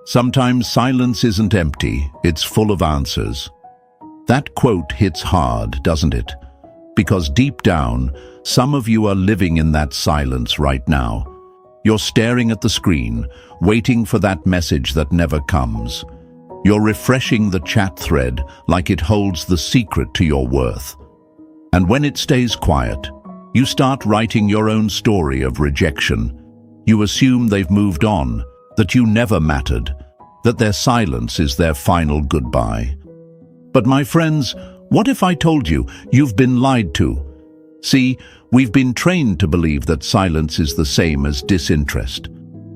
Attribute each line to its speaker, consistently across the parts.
Speaker 1: Sometimes silence isn't empty, it's full of answers. That quote hits hard, doesn't it? Because deep down, some of you are living in that silence right now. You're staring at the screen, waiting for that message that never comes. You're refreshing the chat thread like it holds the secret to your worth. And when it stays quiet, you start writing your own story of rejection. You assume they've moved on, that you never mattered, that their silence is their final goodbye. But my friends, what if I told you you've been lied to? See, we've been trained to believe that silence is the same as disinterest,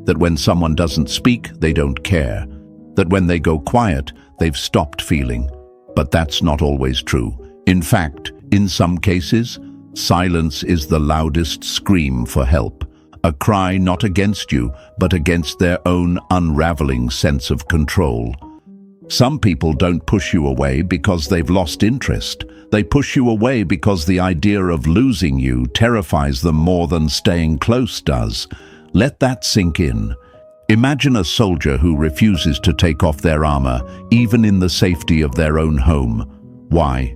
Speaker 1: that when someone doesn't speak, they don't care, that when they go quiet, they've stopped feeling. But that's not always true. In fact, in some cases, silence is the loudest scream for help, a cry not against you, but against their own unraveling sense of control. Some people don't push you away because they've lost interest. They push you away because the idea of losing you terrifies them more than staying close does. Let that sink in. Imagine a soldier who refuses to take off their armor, even in the safety of their own home. Why?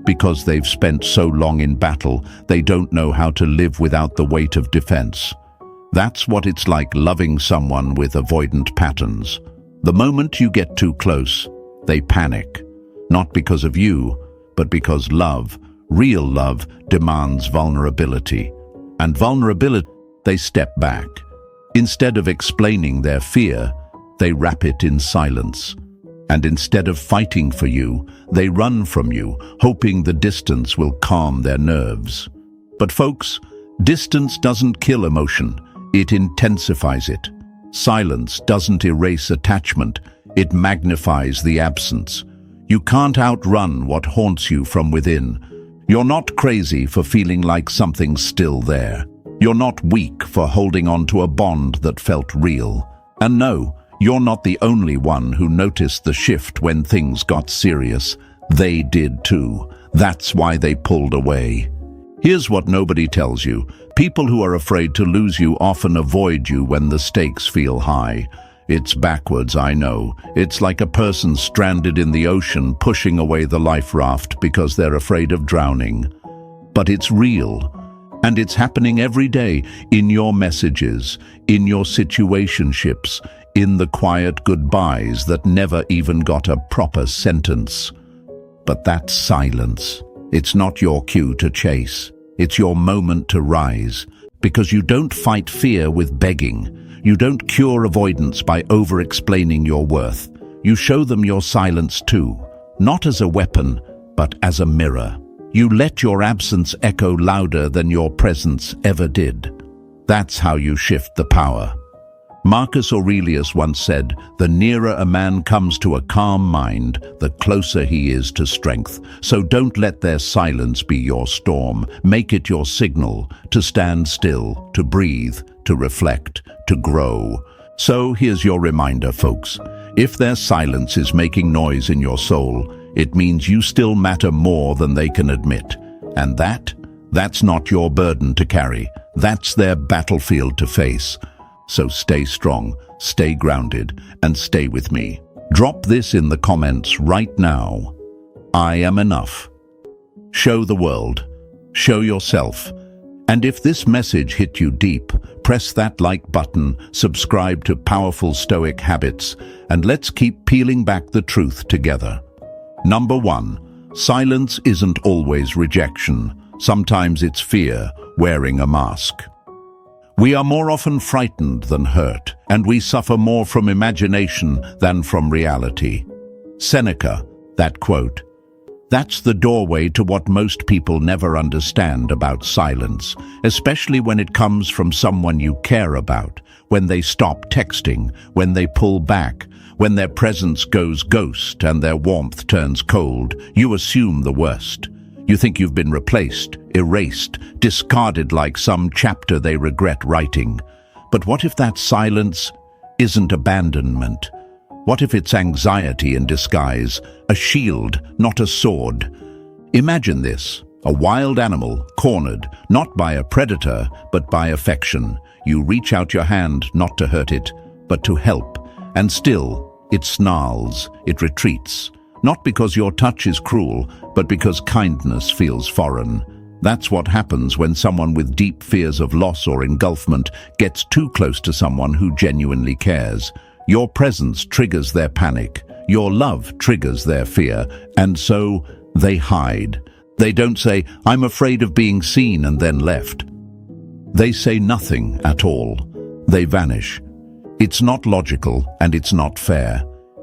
Speaker 1: Because they've spent so long in battle, they don't know how to live without the weight of defense. That's what it's like loving someone with avoidant patterns. The moment you get too close, they panic. Not because of you, but because love, real love, demands vulnerability. And vulnerability, they step back. Instead of explaining their fear, they wrap it in silence. And instead of fighting for you, they run from you, hoping the distance will calm their nerves. But folks, distance doesn't kill emotion, it intensifies it. Silence doesn't erase attachment, it magnifies the absence. You can't outrun what haunts you from within. You're not crazy for feeling like something's still there. You're not weak for holding on to a bond that felt real. And no, you're not the only one who noticed the shift when things got serious. They did too. That's why they pulled away. Here's what nobody tells you. People who are afraid to lose you often avoid you when the stakes feel high. It's backwards, I know. It's like a person stranded in the ocean pushing away the life raft because they're afraid of drowning. But it's real. And it's happening every day, in your messages, in your situationships, in the quiet goodbyes that never even got a proper sentence. But that's silence. It's not your cue to chase. It's your moment to rise. Because you don't fight fear with begging. You don't cure avoidance by over-explaining your worth. You show them your silence too, not as a weapon, but as a mirror. You let your absence echo louder than your presence ever did. That's how you shift the power. Marcus Aurelius once said, "The nearer a man comes to a calm mind, the closer he is to strength." So don't let their silence be your storm. Make it your signal to stand still, to breathe, to reflect, to grow. So here's your reminder, folks. If their silence is making noise in your soul, it means you still matter more than they can admit. And that's not your burden to carry. That's their battlefield to face. So stay strong, stay grounded, and stay with me. Drop this in the comments right now. I am enough. Show the world. Show yourself. And if this message hit you deep, press that like button, subscribe to Powerful Stoic Habits, and let's keep peeling back the truth together. Number 1, silence isn't always rejection. Sometimes it's fear wearing a mask. We are more often frightened than hurt, and we suffer more from imagination than from reality. Seneca, that quote. That's the doorway to what most people never understand about silence, especially when it comes from someone you care about, when they stop texting, when they pull back, when their presence goes ghost and their warmth turns cold. You assume the worst. You think you've been replaced, erased, discarded like some chapter they regret writing. But what if that silence isn't abandonment? What if it's anxiety in disguise, a shield, not a sword? Imagine this, a wild animal, cornered, not by a predator, but by affection. You reach out your hand not to hurt it, but to help. And still, it snarls, it retreats. Not because your touch is cruel, but because kindness feels foreign. That's what happens when someone with deep fears of loss or engulfment gets too close to someone who genuinely cares. Your presence triggers their panic. Your love triggers their fear. And so, they hide. They don't say, "I'm afraid of being seen," and then left. They say nothing at all. They vanish. It's not logical and it's not fair,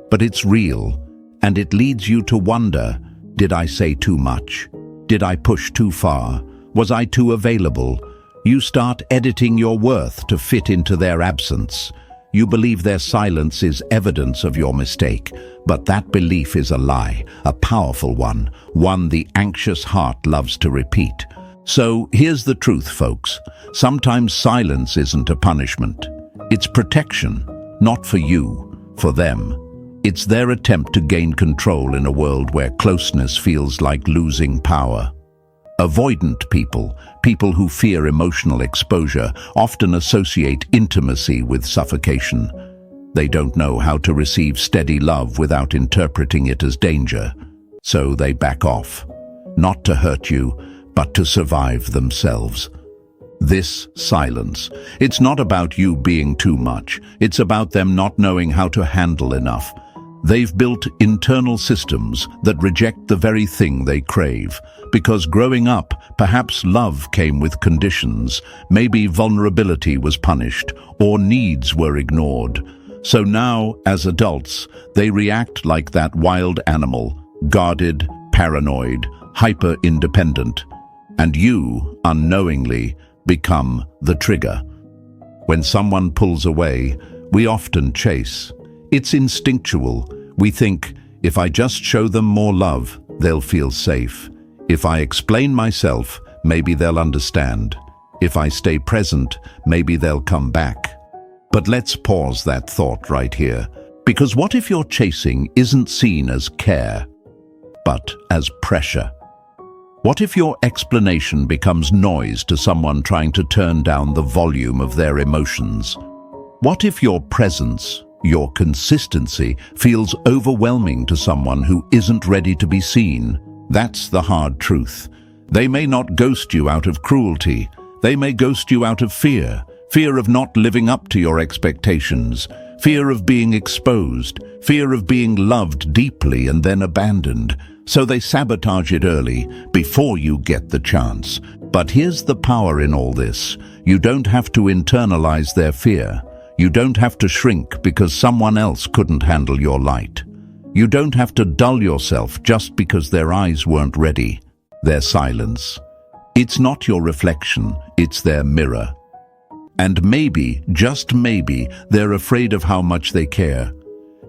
Speaker 1: but it's real, and it leads you to wonder, did I say too much? Did I push too far? Was I too available? You start editing your worth to fit into their absence. You believe their silence is evidence of your mistake, but that belief is a lie, a powerful one the anxious heart loves to repeat. So here's the truth, folks. Sometimes silence isn't a punishment. It's protection, not for you, for them. It's their attempt to gain control in a world where closeness feels like losing power. Avoidant people who fear emotional exposure, often associate intimacy with suffocation. They don't know how to receive steady love without interpreting it as danger. So they back off, not to hurt you, but to survive themselves. This silence, it's not about you being too much. It's about them not knowing how to handle enough. They've built internal systems that reject the very thing they crave. Because growing up, perhaps love came with conditions. Maybe vulnerability was punished, or needs were ignored. So now, as adults, they react like that wild animal, guarded, paranoid, hyper-independent. And you, unknowingly, become the trigger. When someone pulls away, we often chase. It's instinctual. We think, if I just show them more love, they'll feel safe. If I explain myself, maybe they'll understand. If I stay present, maybe they'll come back. But let's pause that thought right here. Because what if your chasing isn't seen as care, but as pressure? What if your explanation becomes noise to someone trying to turn down the volume of their emotions? What if your presence, your consistency, feels overwhelming to someone who isn't ready to be seen? That's the hard truth. They may not ghost you out of cruelty. They may ghost you out of fear. Fear of not living up to your expectations. Fear of being exposed. Fear of being loved deeply and then abandoned. So they sabotage it early, before you get the chance. But here's the power in all this. You don't have to internalize their fear. You don't have to shrink because someone else couldn't handle your light. You don't have to dull yourself just because their eyes weren't ready. Their silence. It's not your reflection, it's their mirror. And maybe, just maybe, they're afraid of how much they care.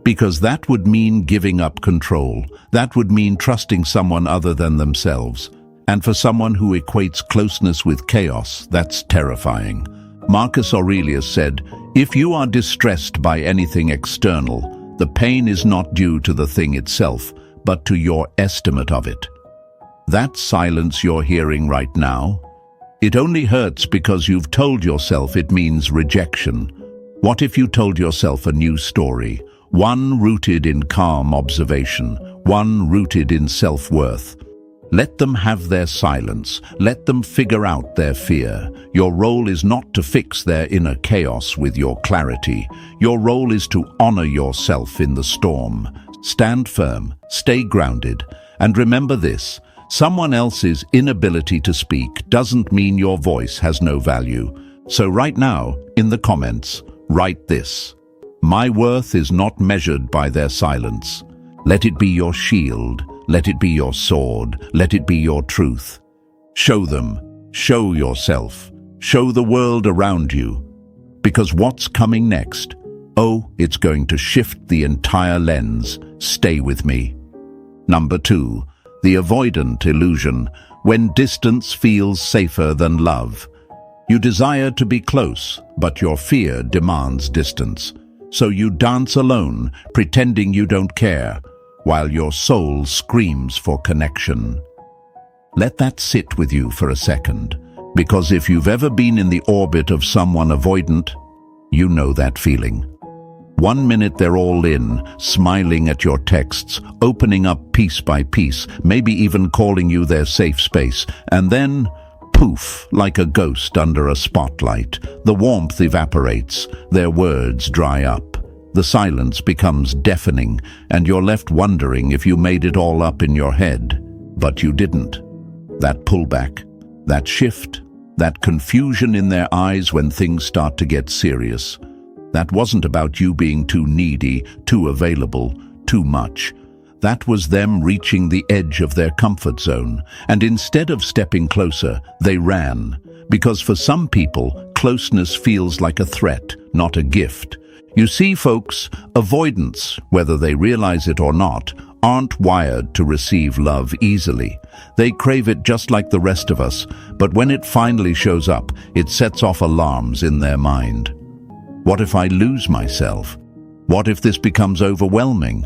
Speaker 1: Because that would mean giving up control. That would mean trusting someone other than themselves. And for someone who equates closeness with chaos, that's terrifying. Marcus Aurelius said, "If you are distressed by anything external, the pain is not due to the thing itself, but to your estimate of it." That silence you're hearing right now, it only hurts because you've told yourself it means rejection. What if you told yourself a new story? One rooted in calm observation, one rooted in self-worth. Let them have their silence. Let them figure out their fear. Your role is not to fix their inner chaos with your clarity. Your role is to honor yourself in the storm. Stand firm, stay grounded, and remember this: someone else's inability to speak doesn't mean your voice has no value. So right now, in the comments, write this: "My worth is not measured by their silence." Let it be your shield. Let it be your sword. Let it be your truth. Show them. Show yourself. Show the world around you. Because what's coming next? Oh, it's going to shift the entire lens. Stay with me. Number 2, the avoidant illusion, when distance feels safer than love. You desire to be close, but your fear demands distance. So you dance alone, pretending you don't care, while your soul screams for connection. Let that sit with you for a second, because if you've ever been in the orbit of someone avoidant, you know that feeling. One minute they're all in, smiling at your texts, opening up piece by piece, maybe even calling you their safe space, and then, poof, like a ghost under a spotlight, the warmth evaporates, their words dry up. The silence becomes deafening, and you're left wondering if you made it all up in your head. But you didn't. That pullback, that shift, that confusion in their eyes when things start to get serious. That wasn't about you being too needy, too available, too much. That was them reaching the edge of their comfort zone, and instead of stepping closer, they ran. Because for some people, closeness feels like a threat, not a gift. You see, folks, avoidance, whether they realize it or not, aren't wired to receive love easily. They crave it just like the rest of us, but when it finally shows up, it sets off alarms in their mind. What if I lose myself? What if this becomes overwhelming?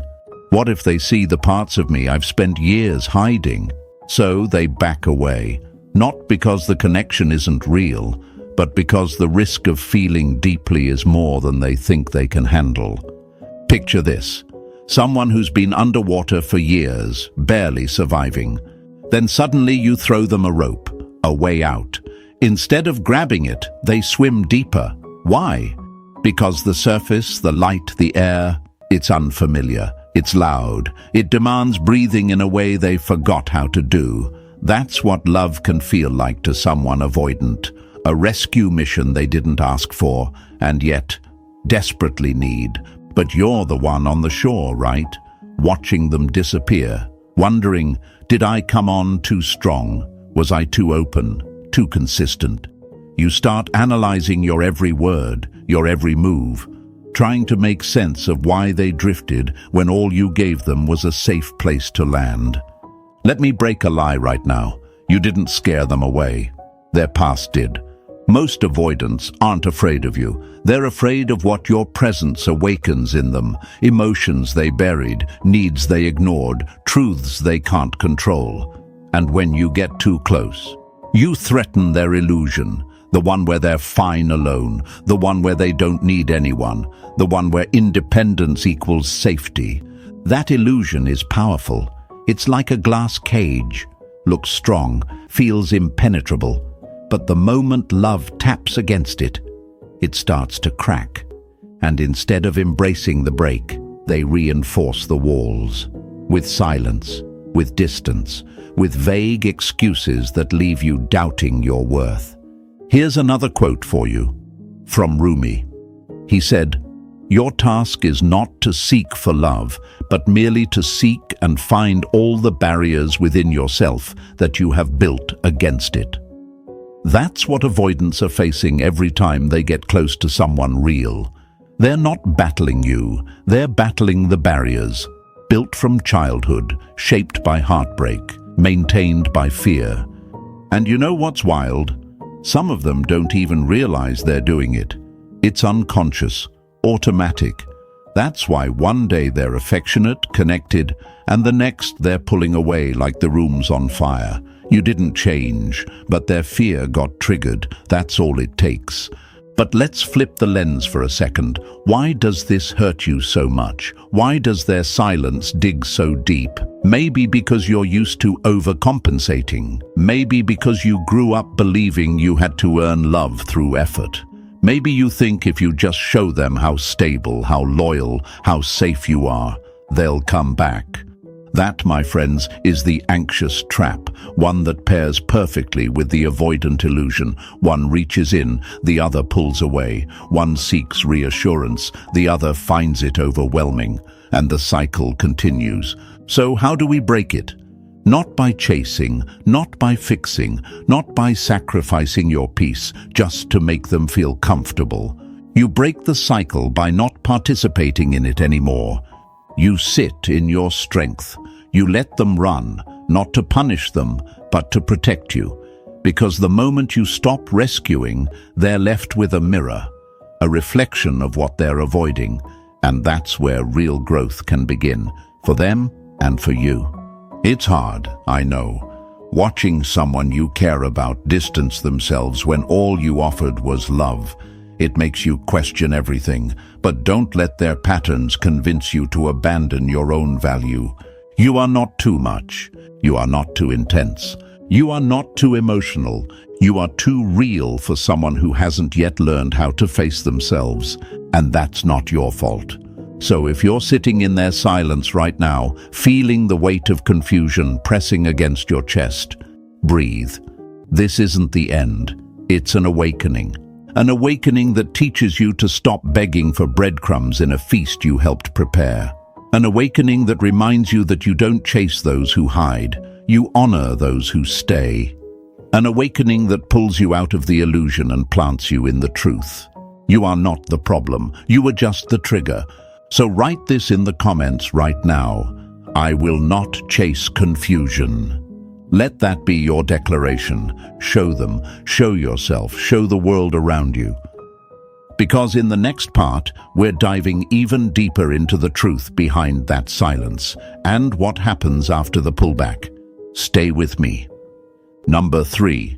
Speaker 1: What if they see the parts of me I've spent years hiding? So they back away, not because the connection isn't real, but because the risk of feeling deeply is more than they think they can handle. Picture this. Someone who's been underwater for years, barely surviving. Then suddenly you throw them a rope, a way out. Instead of grabbing it, they swim deeper. Why? Because the surface, the light, the air, it's unfamiliar, it's loud, it demands breathing in a way they forgot how to do. That's what love can feel like to someone avoidant, a rescue mission they didn't ask for, and yet desperately need. But you're the one on the shore, right? Watching them disappear, wondering, did I come on too strong? Was I too open, too consistent? You start analyzing your every word, your every move, trying to make sense of why they drifted when all you gave them was a safe place to land. Let me break a lie right now. You didn't scare them away. Their past did. Most avoidants aren't afraid of you. They're afraid of what your presence awakens in them, emotions they buried, needs they ignored, truths they can't control. And when you get too close, you threaten their illusion. The one where they're fine alone, the one where they don't need anyone, the one where independence equals safety. That illusion is powerful. It's like a glass cage. Looks strong, feels impenetrable. But the moment love taps against it, it starts to crack. And instead of embracing the break, they reinforce the walls. With silence, with distance, with vague excuses that leave you doubting your worth. Here's another quote for you, from Rumi. He said, "Your task is not to seek for love, but merely to seek and find all the barriers within yourself that you have built against it." That's what avoidants are facing every time they get close to someone real. They're not battling you, they're battling the barriers, built from childhood, shaped by heartbreak, maintained by fear. And you know what's wild? Some of them don't even realize they're doing it. It's unconscious, automatic. That's why one day they're affectionate, connected, and the next they're pulling away like the room's on fire. You didn't change, but their fear got triggered. That's all it takes. But let's flip the lens for a second. Why does this hurt you so much? Why does their silence dig so deep? Maybe because you're used to overcompensating. Maybe because you grew up believing you had to earn love through effort. Maybe you think if you just show them how stable, how loyal, how safe you are, they'll come back. That, my friends, is the anxious trap, one that pairs perfectly with the avoidant illusion. One reaches in, the other pulls away. One seeks reassurance, the other finds it overwhelming. And the cycle continues. So how do we break it? Not by chasing, not by fixing, not by sacrificing your peace just to make them feel comfortable. You break the cycle by not participating in it anymore. You sit in your strength. You let them run, not to punish them, but to protect you. Because the moment you stop rescuing, they're left with a mirror, a reflection of what they're avoiding. And that's where real growth can begin, for them and for you. It's hard, I know. Watching someone you care about distance themselves when all you offered was love. It makes you question everything, but don't let their patterns convince you to abandon your own value. You are not too much. You are not too intense. You are not too emotional. You are too real for someone who hasn't yet learned how to face themselves, and that's not your fault. So if you're sitting in their silence right now, feeling the weight of confusion pressing against your chest, breathe. This isn't the end. It's an awakening. An awakening that teaches you to stop begging for breadcrumbs in a feast you helped prepare. An awakening that reminds you that you don't chase those who hide. You honor those who stay. An awakening that pulls you out of the illusion and plants you in the truth. You are not the problem. You are just the trigger. So write this in the comments right now. I will not chase confusion. Let that be your declaration. Show them, show yourself, show the world around you. Because in the next part, we're diving even deeper into the truth behind that silence and what happens after the pullback. Stay with me. Number 3.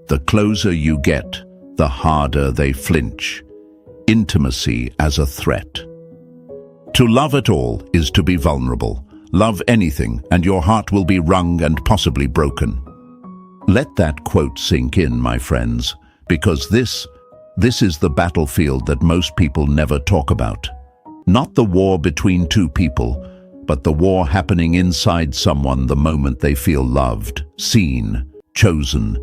Speaker 1: The closer you get, the harder they flinch. Intimacy as a threat. To love at all is to be vulnerable. Love anything, and your heart will be wrung and possibly broken. Let that quote sink in, my friends, because this is the battlefield that most people never talk about. Not the war between two people, but the war happening inside someone the moment they feel loved, seen, chosen.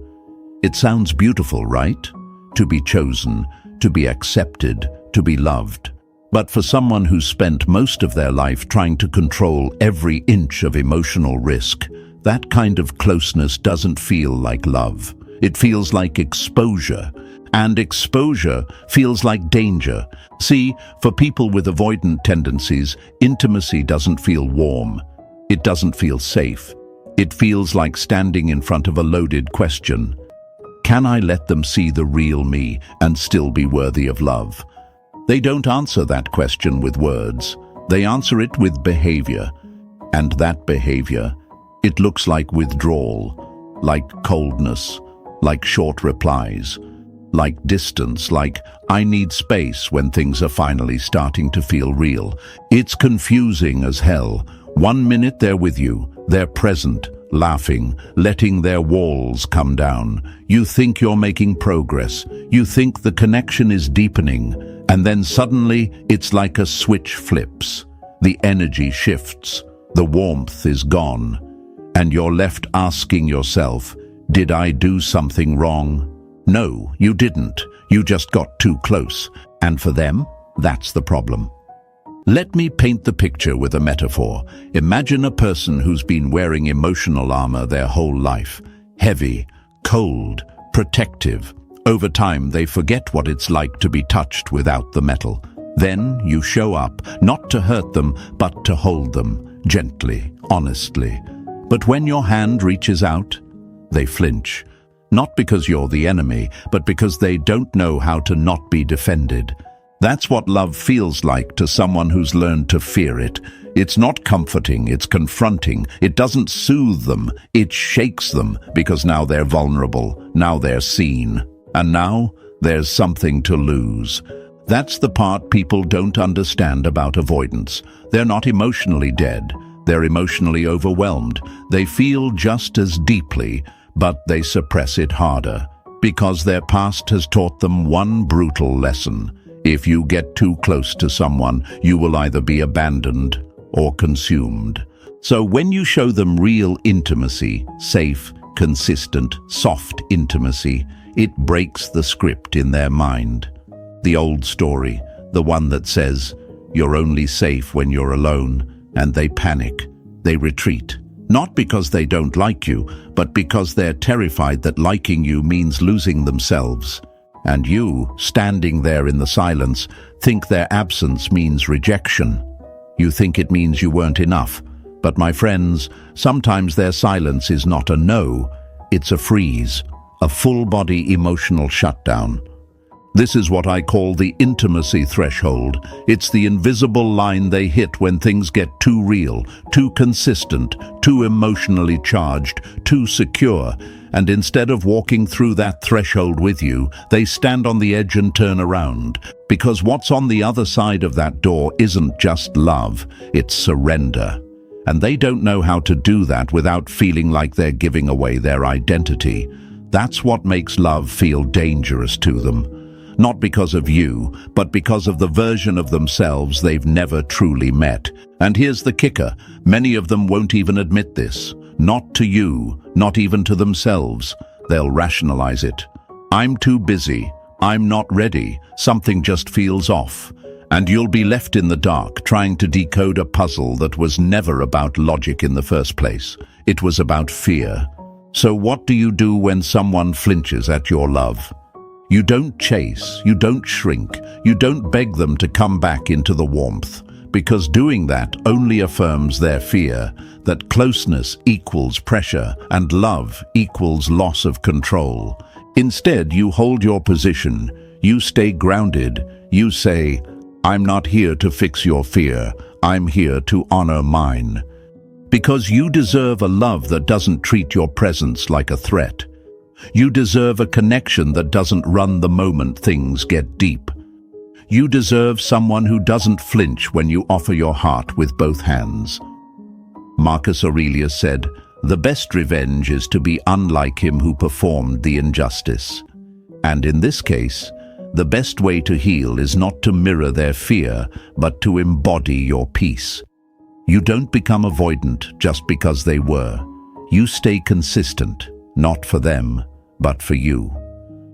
Speaker 1: It sounds beautiful, right? To be chosen, to be accepted, to be loved. But for someone who's spent most of their life trying to control every inch of emotional risk, that kind of closeness doesn't feel like love. It feels like exposure. And exposure feels like danger. See, for people with avoidant tendencies, intimacy doesn't feel warm. It doesn't feel safe. It feels like standing in front of a loaded question. Can I let them see the real me and still be worthy of love? They don't answer that question with words. They answer it with behavior. And that behavior, it looks like withdrawal, like coldness, like short replies, like distance, like I need space when things are finally starting to feel real. It's confusing as hell. 1 minute they're with you, they're present, laughing, letting their walls come down. You think you're making progress. You think the connection is deepening. And then suddenly, it's like a switch flips. The energy shifts. The warmth is gone. And you're left asking yourself, did I do something wrong? No, you didn't. You just got too close. And for them, that's the problem. Let me paint the picture with a metaphor. Imagine a person who's been wearing emotional armor their whole life. Heavy, cold, protective. Over time, they forget what it's like to be touched without the metal. Then you show up, not to hurt them, but to hold them, gently, honestly. But when your hand reaches out, they flinch. Not because you're the enemy, but because they don't know how to not be defended. That's what love feels like to someone who's learned to fear it. It's not comforting, it's confronting. It doesn't soothe them, it shakes them, because now they're vulnerable, now they're seen. And now, there's something to lose. That's the part people don't understand about avoidance. They're not emotionally dead. They're emotionally overwhelmed. They feel just as deeply, but they suppress it harder. Because their past has taught them one brutal lesson. If you get too close to someone, you will either be abandoned or consumed. So when you show them real intimacy, safe, consistent, soft intimacy, it breaks the script in their mind. The old story, the one that says, you're only safe when you're alone, and they panic, they retreat. Not because they don't like you, but because they're terrified that liking you means losing themselves. And you, standing there in the silence, think their absence means rejection. You think it means you weren't enough. But my friends, sometimes their silence is not a no, it's a freeze. A full-body emotional shutdown. This is what I call the intimacy threshold. It's the invisible line they hit when things get too real, too consistent, too emotionally charged, too secure. And instead of walking through that threshold with you, they stand on the edge and turn around. Because what's on the other side of that door isn't just love, it's surrender. And they don't know how to do that without feeling like they're giving away their identity. That's what makes love feel dangerous to them. Not because of you, but because of the version of themselves they've never truly met. And here's the kicker, many of them won't even admit this. Not to you, not even to themselves. They'll rationalize it. I'm too busy. I'm not ready. Something just feels off. And you'll be left in the dark trying to decode a puzzle that was never about logic in the first place. It was about fear. So what do you do when someone flinches at your love? You don't chase, you don't shrink, you don't beg them to come back into the warmth. Because doing that only affirms their fear that closeness equals pressure and love equals loss of control. Instead, you hold your position, you stay grounded, you say, I'm not here to fix your fear, I'm here to honor mine. Because you deserve a love that doesn't treat your presence like a threat. You deserve a connection that doesn't run the moment things get deep. You deserve someone who doesn't flinch when you offer your heart with both hands. Marcus Aurelius said, "The best revenge is to be unlike him who performed the injustice." And in this case, the best way to heal is not to mirror their fear, but to embody your peace. You don't become avoidant just because they were. You stay consistent, not for them, but for you.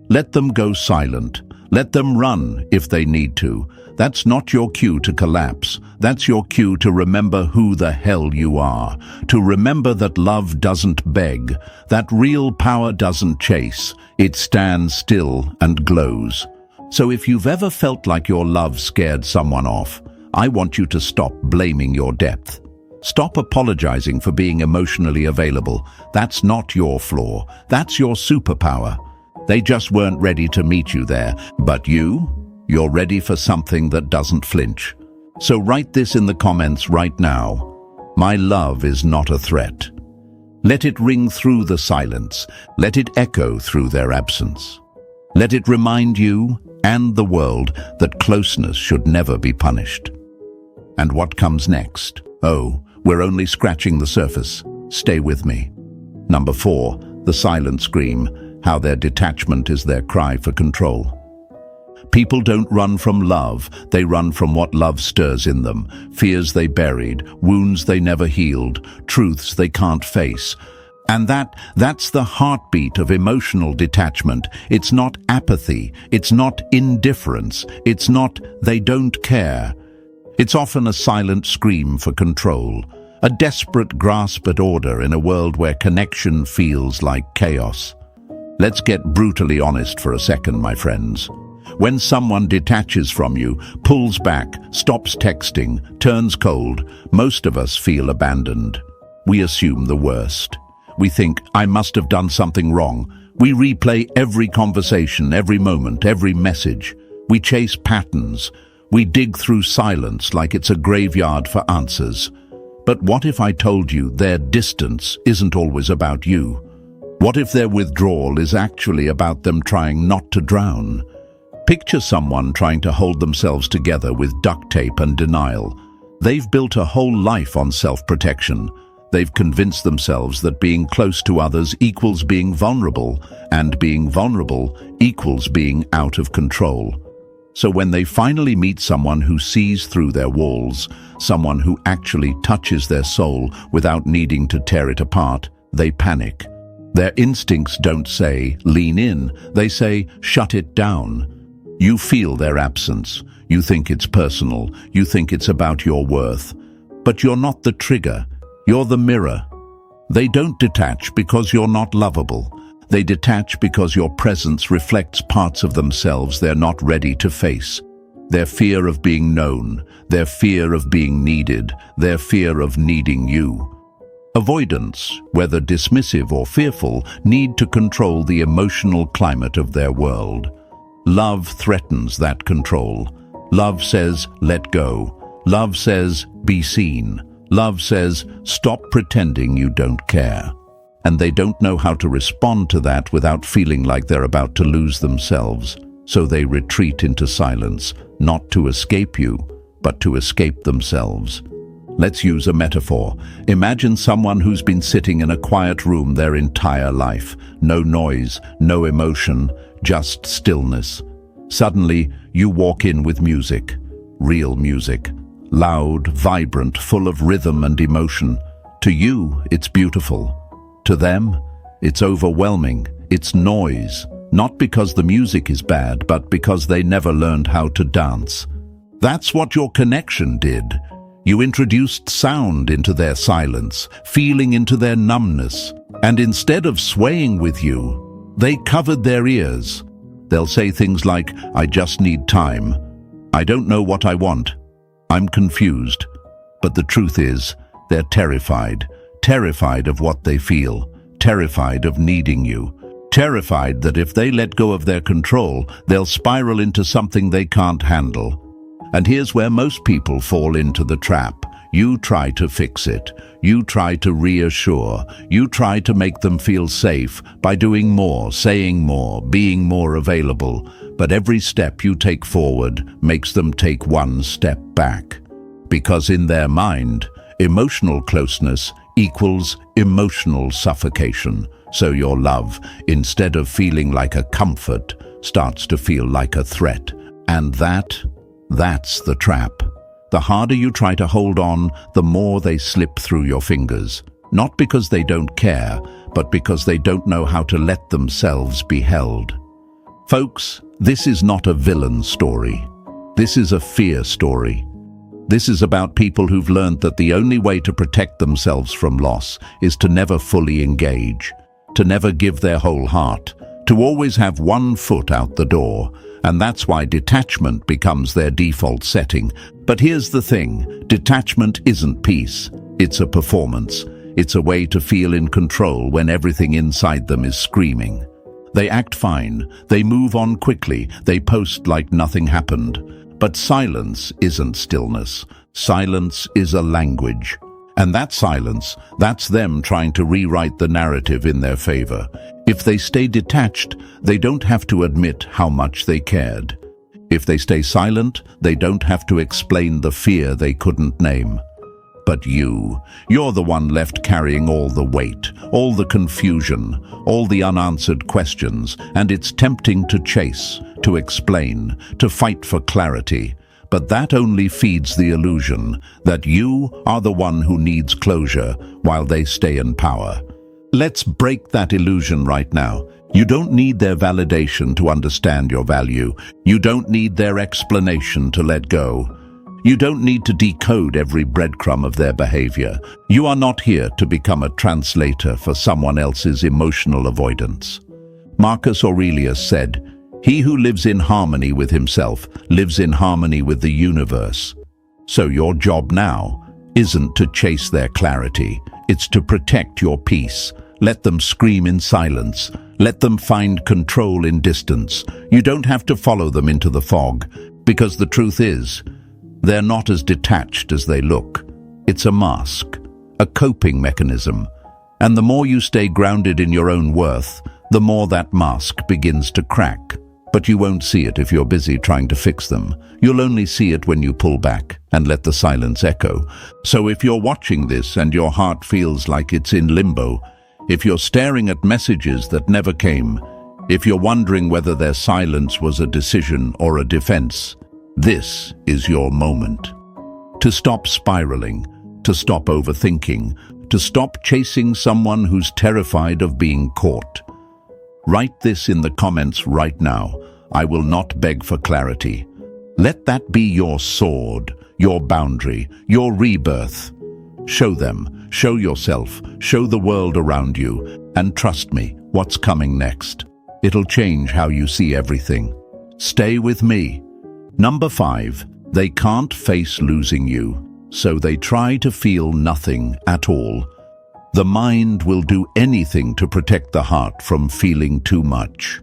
Speaker 1: Let them go silent. Let them run if they need to. That's not your cue to collapse. That's your cue to remember who the hell you are. To remember that love doesn't beg, that real power doesn't chase. It stands still and glows. So if you've ever felt like your love scared someone off, I want you to stop blaming your depth. Stop apologizing for being emotionally available. That's not your flaw. That's your superpower. They just weren't ready to meet you there. But you're ready for something that doesn't flinch. So write this in the comments right now. My love is not a threat. Let it ring through the silence. Let it echo through their absence. Let it remind you and the world that closeness should never be punished. And what comes next? Oh, we're only scratching the surface. Stay with me. Number 4, the silent scream, how their detachment is their cry for control. People don't run from love, they run from what love stirs in them, fears they buried, wounds they never healed, truths they can't face. And that's the heartbeat of emotional detachment. It's not apathy, it's not indifference, it's not they don't care. It's often a silent scream for control, a desperate grasp at order in a world where connection feels like chaos. Let's get brutally honest for a second, my friends. When someone detaches from you, pulls back, stops texting, turns cold, most of us feel abandoned. We assume the worst. We think, I must have done something wrong. We replay every conversation, every moment, every message. We chase patterns. We dig through silence like it's a graveyard for answers. But what if I told you their distance isn't always about you? What if their withdrawal is actually about them trying not to drown? Picture someone trying to hold themselves together with duct tape and denial. They've built a whole life on self-protection. They've convinced themselves that being close to others equals being vulnerable, and being vulnerable equals being out of control. So when they finally meet someone who sees through their walls, someone who actually touches their soul without needing to tear it apart, they panic. Their instincts don't say, lean in, they say, shut it down. You feel their absence. You think it's personal. You think it's about your worth. But you're not the trigger. You're the mirror. They don't detach because you're not lovable. They detach because your presence reflects parts of themselves they're not ready to face. Their fear of being known, their fear of being needed, their fear of needing you. Avoidance, whether dismissive or fearful, need to control the emotional climate of their world. Love threatens that control. Love says, let go. Love says, be seen. Love says, stop pretending you don't care. and they don't know how to respond to that without feeling like they're about to lose themselves. So they retreat into silence, not to escape you, but to escape themselves. Let's use a metaphor. Imagine someone who's been sitting in a quiet room their entire life. No noise, no emotion, just stillness. Suddenly, you walk in with music. Real music. Loud, vibrant, full of rhythm and emotion. To you, it's beautiful. To them, it's overwhelming. It's noise. Not because the music is bad, but because they never learned how to dance. That's what your connection did. You introduced sound into their silence, feeling into their numbness. And instead of swaying with you, they covered their ears. They'll say things like, "I just need time. I don't know what I want. I'm confused." But the truth is, they're terrified. Terrified of what they feel. Terrified of needing you. Terrified that if they let go of their control, they'll spiral into something they can't handle. And here's where most people fall into the trap. You try to fix it. You try to reassure. You try to make them feel safe by doing more, saying more, being more available. But every step you take forward makes them take one step back. Because in their mind, emotional closeness equals emotional suffocation. So your love, instead of feeling like a comfort, starts to feel like a threat. And that's the trap. The harder you try to hold on, the more they slip through your fingers. Not because they don't care, but because they don't know how to let themselves be held. Folks, this is not a villain story. This is a fear story. This is about people who've learned that the only way to protect themselves from loss is to never fully engage, to never give their whole heart, to always have one foot out the door. And that's why detachment becomes their default setting. But here's the thing, detachment isn't peace. It's a performance. It's a way to feel in control when everything inside them is screaming. They act fine. They move on quickly. They post like nothing happened. But silence isn't stillness. Silence is a language. And that silence, that's them trying to rewrite the narrative in their favor. If they stay detached, they don't have to admit how much they cared. If they stay silent, they don't have to explain the fear they couldn't name. But you're the one left carrying all the weight, all the confusion, all the unanswered questions, and it's tempting to chase, to explain, to fight for clarity. But that only feeds the illusion that you are the one who needs closure while they stay in power. Let's break that illusion right now. You don't need their validation to understand your value. You don't need their explanation to let go. You don't need to decode every breadcrumb of their behavior. You are not here to become a translator for someone else's emotional avoidance. Marcus Aurelius said, "He who lives in harmony with himself lives in harmony with the universe." So your job now isn't to chase their clarity. It's to protect your peace. Let them scream in silence. Let them find control in distance. You don't have to follow them into the fog, because the truth is, they're not as detached as they look. It's a mask, a coping mechanism. And the more you stay grounded in your own worth, the more that mask begins to crack. But you won't see it if you're busy trying to fix them. You'll only see it when you pull back and let the silence echo. So if you're watching this and your heart feels like it's in limbo, if you're staring at messages that never came, if you're wondering whether their silence was a decision or a defense, this is your moment. To stop spiraling, to stop overthinking, to stop chasing someone who's terrified of being caught. Write this in the comments right now. I will not beg for clarity. Let that be your sword, your boundary, your rebirth. Show them, show yourself, show the world around you, and trust me, what's coming next. It'll change how you see everything. Stay with me. Number 5, they can't face losing you, so they try to feel nothing at all. The mind will do anything to protect the heart from feeling too much.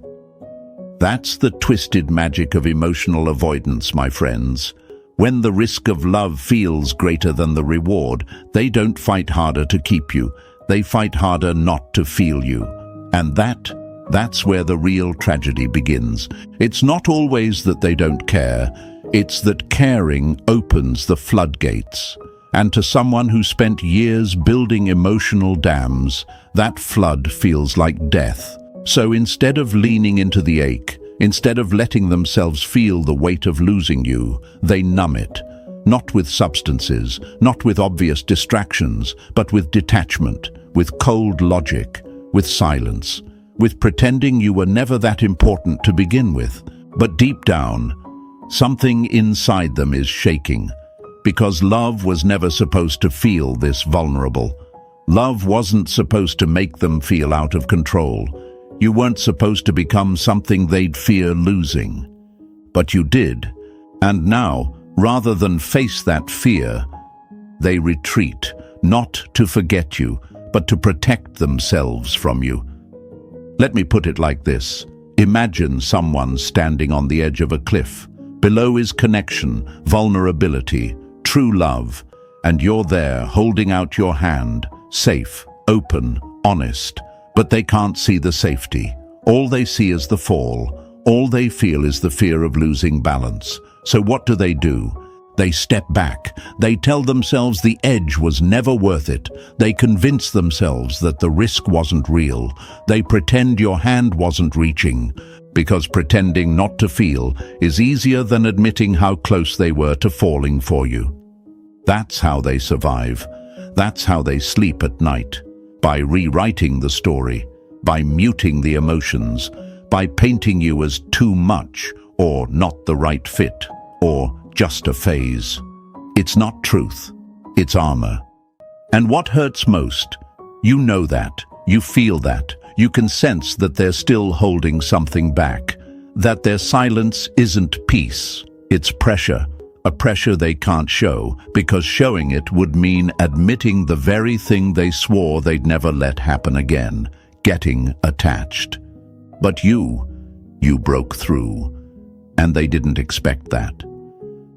Speaker 1: That's the twisted magic of emotional avoidance, my friends. When the risk of love feels greater than the reward, they don't fight harder to keep you. They fight harder not to feel you. And that's where the real tragedy begins. It's not always that they don't care. It's that caring opens the floodgates. And to someone who spent years building emotional dams, that flood feels like death. So instead of leaning into the ache, instead of letting themselves feel the weight of losing you, they numb it. Not with substances, not with obvious distractions, but with detachment, with cold logic, with silence, with pretending you were never that important to begin with. But deep down, something inside them is shaking, because love was never supposed to feel this vulnerable. Love wasn't supposed to make them feel out of control. You weren't supposed to become something they'd fear losing. But you did, and now, rather than face that fear, they retreat, not to forget you, but to protect themselves from you. Let me put it like this. Imagine someone standing on the edge of a cliff. Below is connection, vulnerability, true love, and you're there holding out your hand, safe, open, honest, but they can't see the safety. All they see is the fall. All they feel is the fear of losing balance. So what do? They step back. They tell themselves the edge was never worth it. They convince themselves that the risk wasn't real. They pretend your hand wasn't reaching, because pretending not to feel is easier than admitting how close they were to falling for you. That's how they survive. That's how they sleep at night. By rewriting the story, by muting the emotions, by painting you as too much, or not the right fit, or just a phase. It's not truth, it's armor. And what hurts most? You know that, you feel that, you can sense that they're still holding something back, that their silence isn't peace, it's pressure, a pressure they can't show, because showing it would mean admitting the very thing they swore they'd never let happen again, getting attached. But you broke through, and they didn't expect that.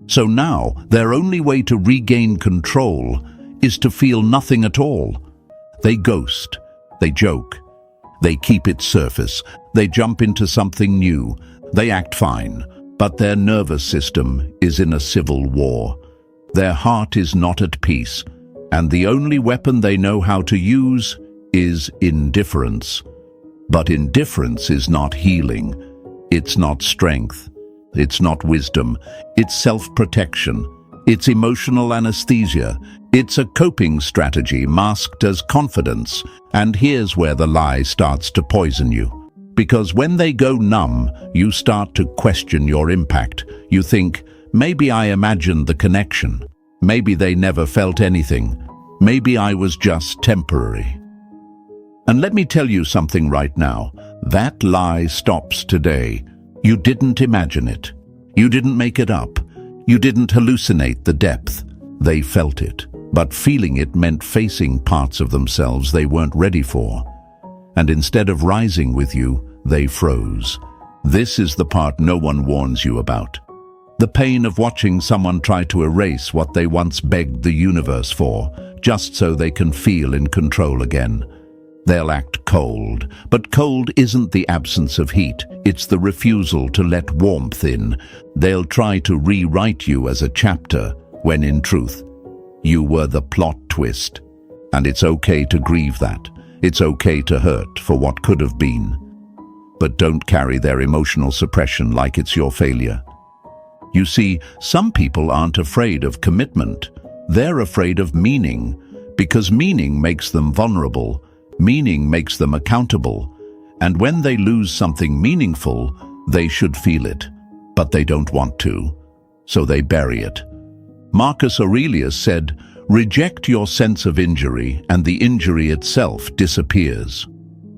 Speaker 1: So now, their only way to regain control is to feel nothing at all. They ghost, they joke, they keep it surface, they jump into something new, they act fine, but their nervous system is in a civil war. Their heart is not at peace, and the only weapon they know how to use is indifference. But indifference is not healing, it's not strength. It's not wisdom, it's self-protection, it's emotional anesthesia, it's a coping strategy masked as confidence, and here's where the lie starts to poison you. Because when they go numb, you start to question your impact. You think, maybe I imagined the connection, maybe they never felt anything, maybe I was just temporary. And let me tell you something right now, that lie stops today. You didn't imagine it. You didn't make it up. You didn't hallucinate the depth. They felt it. But feeling it meant facing parts of themselves they weren't ready for. And instead of rising with you, they froze. This is the part no one warns you about. The pain of watching someone try to erase what they once begged the universe for, just so they can feel in control again. They'll act cold, but cold isn't the absence of heat, it's the refusal to let warmth in. They'll try to rewrite you as a chapter, when in truth, you were the plot twist. And it's okay to grieve that. It's okay to hurt for what could have been. But don't carry their emotional suppression like it's your failure. You see, some people aren't afraid of commitment. They're afraid of meaning, because meaning makes them vulnerable. Meaning makes them accountable, and when they lose something meaningful, they should feel it, but they don't want to, so they bury it. Marcus Aurelius said, "Reject your sense of injury, and the injury itself disappears."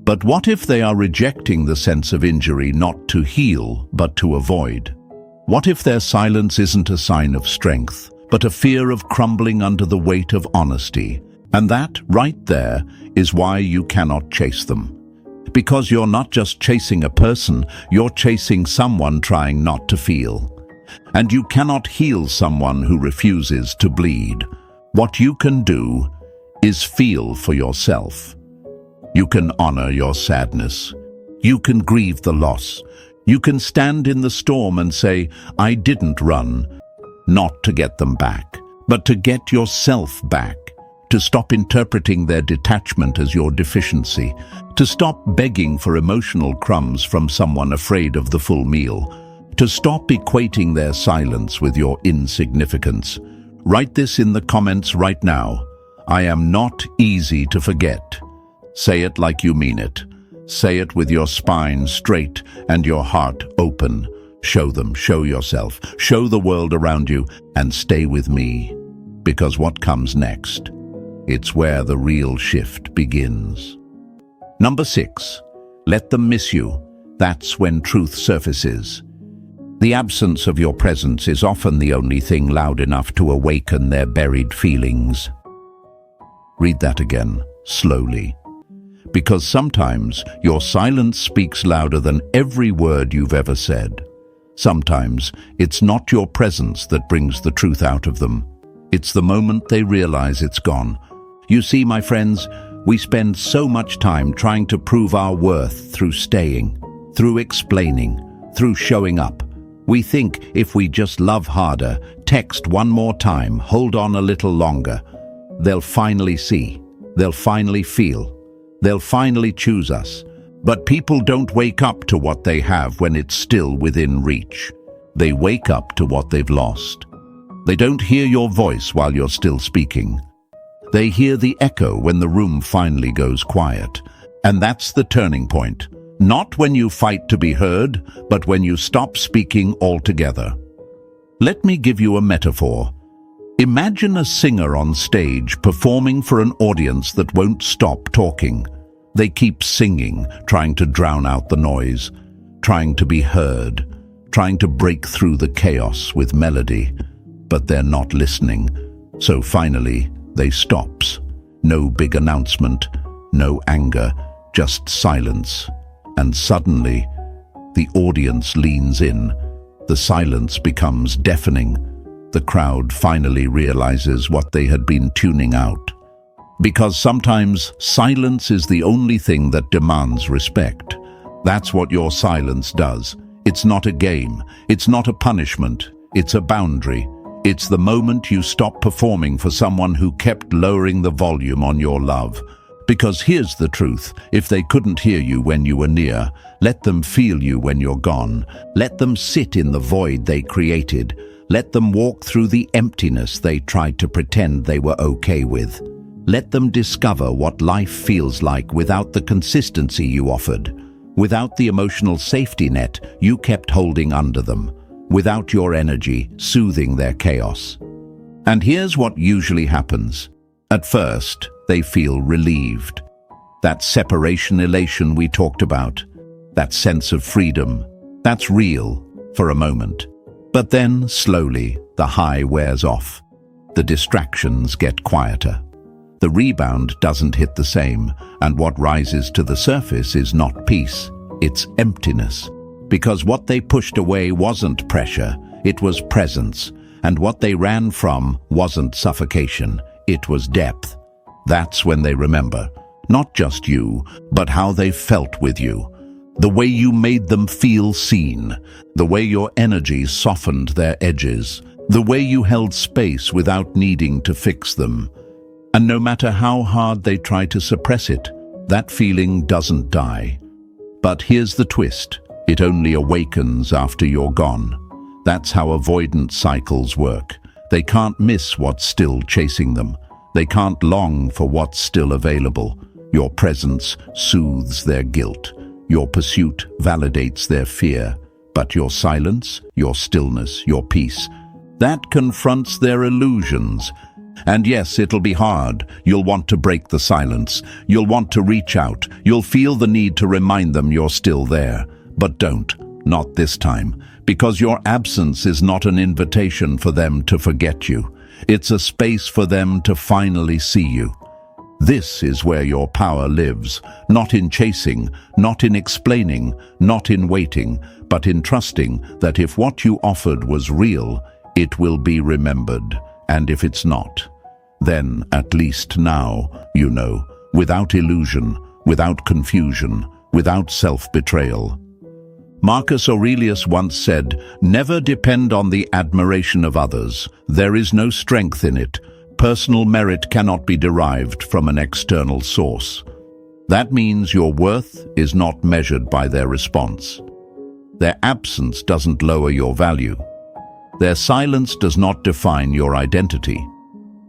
Speaker 1: But what if they are rejecting the sense of injury not to heal, but to avoid? What if their silence isn't a sign of strength, but a fear of crumbling under the weight of honesty? And that, right there, is why you cannot chase them. Because you're not just chasing a person, you're chasing someone trying not to feel. And you cannot heal someone who refuses to bleed. What you can do is feel for yourself. You can honor your sadness. You can grieve the loss. You can stand in the storm and say, I didn't run, not to get them back, but to get yourself back, to stop interpreting their detachment as your deficiency, to stop begging for emotional crumbs from someone afraid of the full meal, to stop equating their silence with your insignificance. Write this in the comments right now. I am not easy to forget. Say it like you mean it. Say it with your spine straight and your heart open. Show them, show yourself, show the world around you, and stay with me. Because what comes next? It's where the real shift begins. Number 6, let them miss you. That's when truth surfaces. The absence of your presence is often the only thing loud enough to awaken their buried feelings. Read that again, slowly. Because sometimes your silence speaks louder than every word you've ever said. Sometimes it's not your presence that brings the truth out of them. It's the moment they realize it's gone. You see, my friends, we spend so much time trying to prove our worth through staying, through explaining, through showing up. We think if we just love harder, text one more time, hold on a little longer, they'll finally see, they'll finally feel, they'll finally choose us. But people don't wake up to what they have when it's still within reach. They wake up to what they've lost. They don't hear your voice while you're still speaking. They hear the echo when the room finally goes quiet. And that's the turning point. Not when you fight to be heard, but when you stop speaking altogether. Let me give you a metaphor. Imagine a singer on stage performing for an audience that won't stop talking. They keep singing, trying to drown out the noise, trying to be heard, trying to break through the chaos with melody, but they're not listening. So finally, they stops. No big announcement, no anger, just silence. And suddenly, the audience leans in. The silence becomes deafening. The crowd finally realizes what they had been tuning out. Because sometimes silence is the only thing that demands respect. That's what your silence does. It's not a game. It's not a punishment. It's a boundary. It's the moment you stop performing for someone who kept lowering the volume on your love. Because here's the truth, if they couldn't hear you when you were near, let them feel you when you're gone. Let them sit in the void they created. Let them walk through the emptiness they tried to pretend they were okay with. Let them discover what life feels like without the consistency you offered, without the emotional safety net you kept holding under them, without your energy soothing their chaos. And here's what usually happens. At first, they feel relieved. That separation elation we talked about, that sense of freedom, that's real for a moment. But then, slowly, the high wears off. The distractions get quieter. The rebound doesn't hit the same, and what rises to the surface is not peace, it's emptiness. Because what they pushed away wasn't pressure, it was presence, and what they ran from wasn't suffocation, it was depth. That's when they remember, not just you, but how they felt with you. The way you made them feel seen, the way your energy softened their edges, the way you held space without needing to fix them. And no matter how hard they try to suppress it, that feeling doesn't die. But here's the twist, it only awakens after you're gone. That's how avoidance cycles work. They can't miss what's still chasing them. They can't long for what's still available. Your presence soothes their guilt. Your pursuit validates their fear. But your silence, your stillness, your peace, that confronts their illusions. And yes, it'll be hard. You'll want to break the silence. You'll want to reach out. You'll feel the need to remind them you're still there. But don't, not this time, because your absence is not an invitation for them to forget you. It's a space for them to finally see you. This is where your power lives, not in chasing, not in explaining, not in waiting, but in trusting that if what you offered was real, it will be remembered. And if it's not, then at least now, you know, without illusion, without confusion, without self-betrayal. Marcus Aurelius once said, "Never depend on the admiration of others. There is no strength in it. Personal merit cannot be derived from an external source." That means your worth is not measured by their response. Their absence doesn't lower your value. Their silence does not define your identity.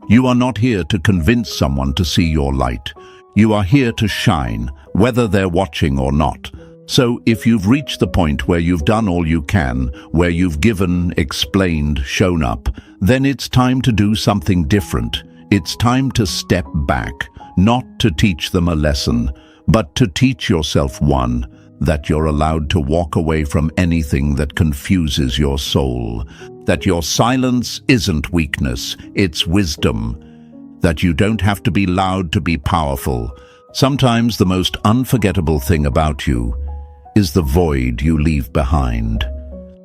Speaker 1: You are not here to convince someone to see your light. You are here to shine, whether they're watching or not. So if you've reached the point where you've done all you can, where you've given, explained, shown up, then it's time to do something different. It's time to step back, not to teach them a lesson, but to teach yourself one, that you're allowed to walk away from anything that confuses your soul, that your silence isn't weakness, it's wisdom, that you don't have to be loud to be powerful. Sometimes the most unforgettable thing about you is the void you leave behind.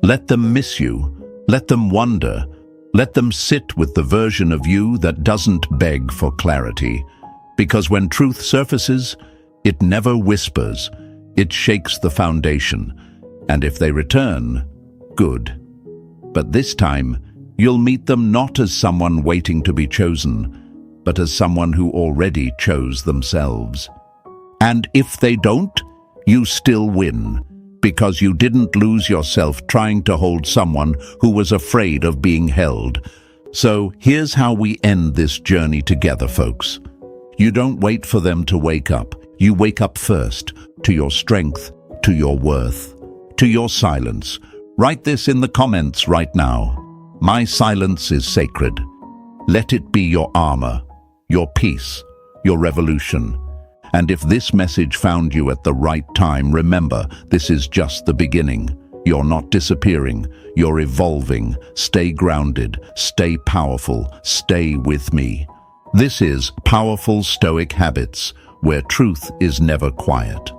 Speaker 1: Let them miss you, let them wonder, let them sit with the version of you that doesn't beg for clarity. Because when truth surfaces, it never whispers, it shakes the foundation. And if they return, good. But this time, you'll meet them not as someone waiting to be chosen, but as someone who already chose themselves. And if they don't, you still win, because you didn't lose yourself trying to hold someone who was afraid of being held. So here's how we end this journey together, folks. You don't wait for them to wake up. You wake up first, to your strength, to your worth, to your silence. Write this in the comments right now. My silence is sacred. Let it be your armor, your peace, your revolution. And if this message found you at the right time, remember, this is just the beginning. You're not disappearing, you're evolving. Stay grounded, stay powerful, stay with me. This is Powerful Stoic Habits, where truth is never quiet.